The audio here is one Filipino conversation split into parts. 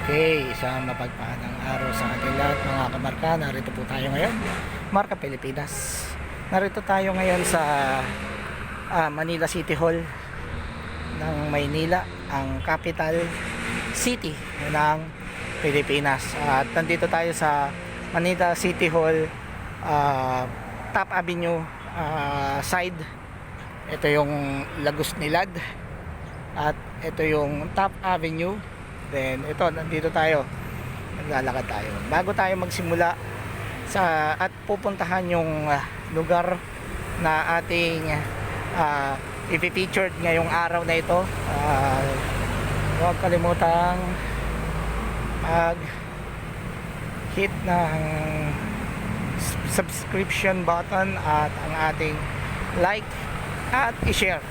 Okay, isang mapagpalang araw sa ating lahat mga kamarka. Narito po tayo ngayon, Marka Pilipinas. Narito tayo ngayon sa Manila City Hall ng Maynila, ang capital city ng Pilipinas. At nandito tayo sa Manila City Hall, Top Avenue side. Ito yung Lagos Nilad at ito yung Top Avenue. Then ito, nandito tayo, naglalakad tayo bago tayo magsimula at pupuntahan yung lugar na ating i-featured ngayong araw na ito. Huwag kalimutang mag hit ng subscription button at ang ating like at i-share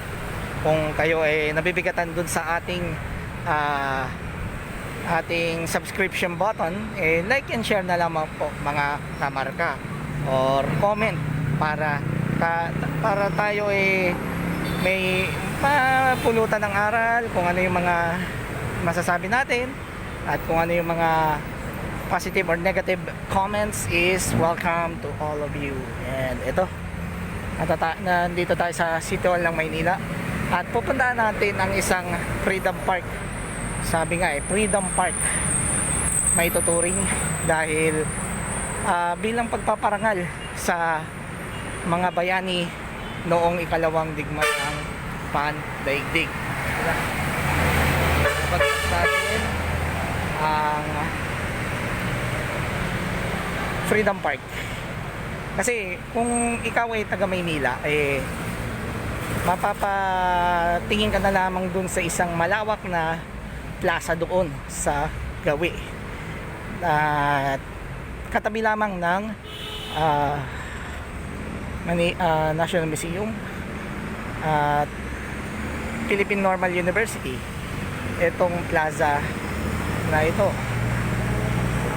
kung kayo ay nabibigatan dun sa ating subscription button. Like and share na lamang po mga kamarka, or comment para tayo may mapulutan ng aral kung ano yung mga masasabi natin, at kung ano yung mga positive or negative comments is welcome to all of you. And ito, nandito tayo sa City Hall ng Maynila at pupuntahan natin ang isang Freedom Park. Sabi nga Freedom Park may tuturing dahil bilang pagpaparangal sa mga bayani noong ikalawang digmaang pandaigdig. Natin ang Freedom Park kasi kung ikaw ay taga Maynila, mapapatingin ka na lamang dun sa isang malawak na plaza doon sa Gawi, at katabi lamang ng National Museum at Philippine Normal University. Itong plaza na ito,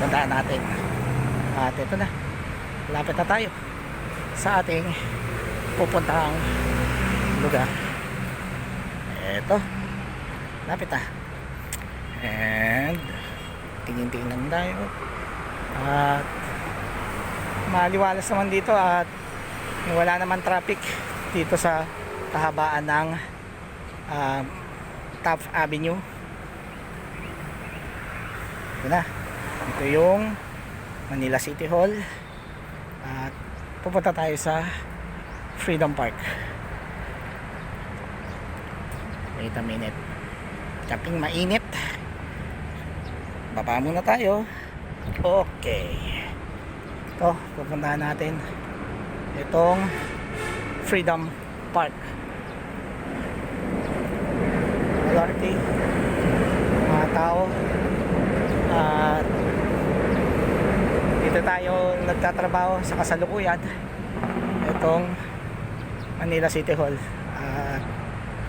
puntahan natin. At ito na, lapit na tayo sa ating pupuntahang lugar. Ito, lapit na. And tingin-tingin tayo at maliwalas naman dito at wala naman traffic dito sa kahabaan ng Top Avenue. Ito na, ito yung Manila City Hall at pupunta tayo sa Freedom Park. Wait a minute, kaping mainit, baba muna tayo. Okay, ito, pupuntahan natin itong Freedom Park. Malarte mga tao at dito tayo nagtatrabaho sa kasalukuyan, itong Manila City Hall.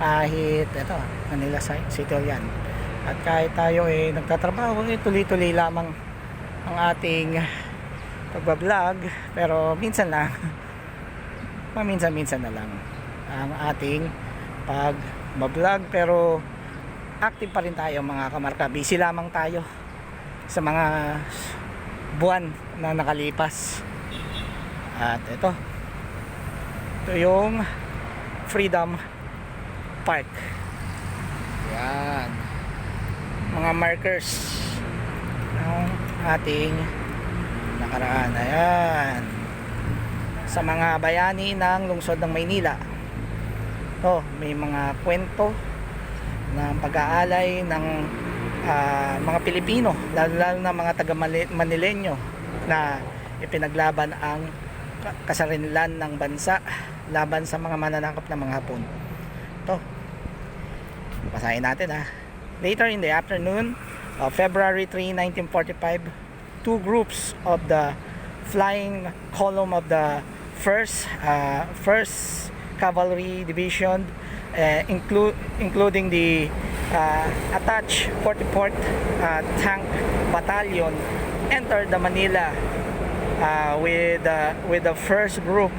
Kahit ito, Manila City Hall yan, at kahit tayo nagtatrabaho, tuloy-tuloy lamang ang ating pagbablog, pero minsan lang paminsan-minsan na lang ang ating pagbablog, pero active pa rin tayo mga kamarka. Busy lamang tayo sa mga buwan na nakalipas. At ito yung Freedom Park. Yan, mga markers ng ating nakaraan. Ayan, sa mga bayani ng lungsod ng Maynila. May mga kwento ng pag-aalay ng mga Pilipino, lalo na mga taga Manileño, na ipinaglaban ang kasarinlan ng bansa laban sa mga mananakop ng mga Hapon. Ito, basahin natin Later in the afternoon of February 3, 1945, two groups of the flying column of the 1st Cavalry Division, including the attached 44th Tank Battalion, entered the Manila with the first group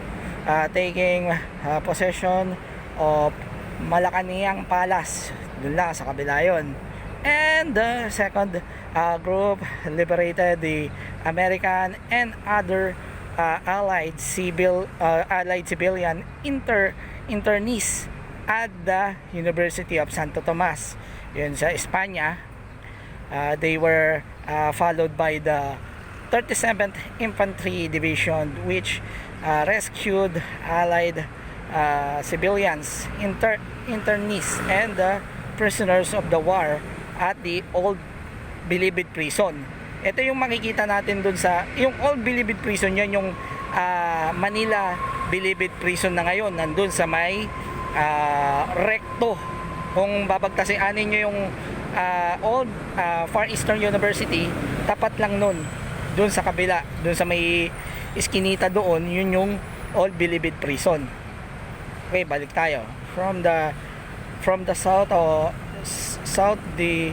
taking possession of Malacanang Palace. Doon lang sa kabila yun. And the second group liberated the American and other allied civilian internees at the University of Santo Tomas, yun sa Espanya. They were followed by the 37th Infantry Division, which rescued allied civilians, internees and prisoners of the war at the Old Bilibid Prison. Ito yung makikita natin dun sa yung Old Bilibid Prison, yan yung Manila Bilibid Prison na ngayon, nandun sa may recto. Kung babagtasin nyo yung Old Far Eastern University, tapat lang nun, dun sa kabila, dun sa may iskinita doon, yun yung Old Bilibid Prison. Okay, balik tayo from the south the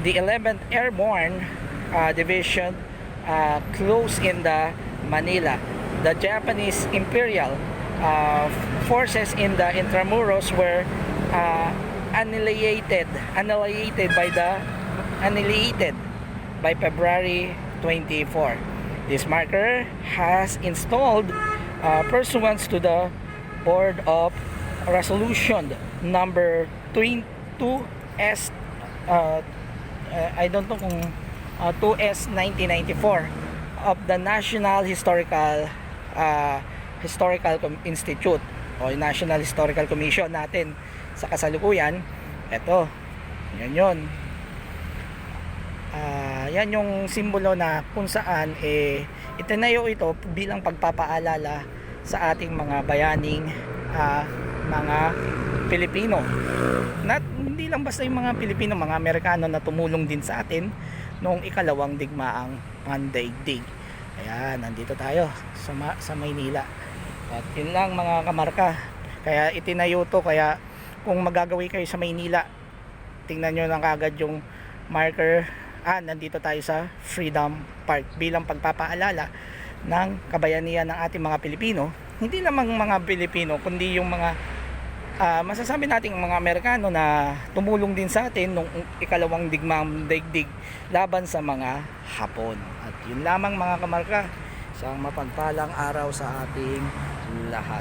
11th Airborne Division close in the Manila. The Japanese Imperial forces in the Intramuros were annihilated by February 24. This marker has installed pursuant to the Board of Resolution number 2S I don't know kung 2S 1994 of the National Historical Institute o National Historical Commission natin sa kasalukuyan. Ito, yan yung simbolo na kung saan itinayo ito bilang pagpapaalala sa ating mga bayaning mga Pilipino. Hindi lang basta yung mga Pilipino, mga Amerikano na tumulong din sa atin noong ikalawang digmaang pandaigdig. Ayan, nandito tayo sa Maynila. At yun lang mga kamarka. Kaya itinayo to, kaya kung magagawi kayo sa Maynila, tingnan nyo lang kagad yung marker. Nandito tayo sa Freedom Park bilang pagpapaalala ng kabayanihan ng ating mga Pilipino. Hindi lamang mga Pilipino, kundi yung mga masasabi nating mga Amerikano na tumulong din sa atin nung ikalawang digmaang daigdig laban sa mga Hapon. At yun lamang mga kamarka, isang mapagpalang araw sa ating lahat.